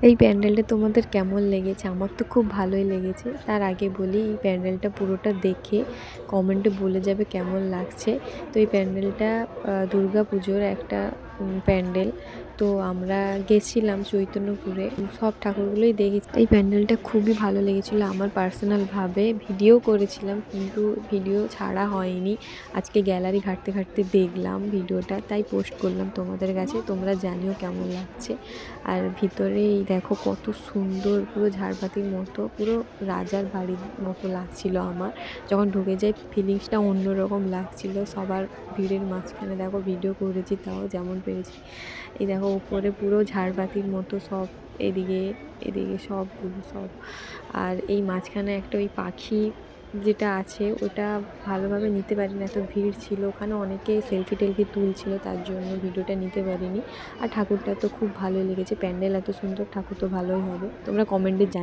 এই প্যান্ডেলটা তোমাদের কেমন লেগেছে? আমার তো খুব ভালোই লেগেছে। তার আগে বলি, এই প্যান্ডেলটা পুরোটা দেখে কমেন্টে বলে যাবে কেমন লাগছে। তো এই প্যান্ডেলটা দুর্গাপুজোর একটা প্যান্ডেল। তো আমরা গেছিলাম চৈতন্যপুরে, সব ঠাকুরগুলোই দেখেছি। এই প্যান্ডেলটা খুবই ভালো লেগেছিলো আমার পার্সোনালভাবে। ভিডিও করেছিলাম কিন্তু ভিডিও ছাড়া হয়নি। আজকে গ্যালারি ঘাঁটতে ঘাঁটতে দেখলাম ভিডিওটা, তাই পোস্ট করলাম তোমাদের কাছে। তোমরা জানিও কেমন লাগছে। আর ভিতরে এই দেখো কত সুন্দর, পুরো ঝাড়বাতির মতো, পুরো রাজার বাড়ির মতো লাগছিল আমার। যখন ঢুকে যাই ফিলিংসটা অন্যরকম লাগছিল। সবার ভিড়ের মাঝখানে দেখো ভিডিও করেছি, তাও যেমন পেরেছি। এই দেখো উপরে পুরো ঝাড়বাতির মতো সব, এদিকে এদিকে সবগুলো সব। আর এই মাঝখানে একটা ওই পাখি যেটা আছে ওটা ভালোভাবে নিতে পারিনি, এত ভিড় ছিল ওখানে, অনেকে সেলফি টেলফি তুলছিল, তার জন্য ভিডিওটা নিতে পারিনি। আর ঠাকুরটা তো খুব ভালোই লেগেছে, প্যান্ডেল এত সুন্দর, ঠাকুর তো ভালোই হবে। তোমরা কমেন্টে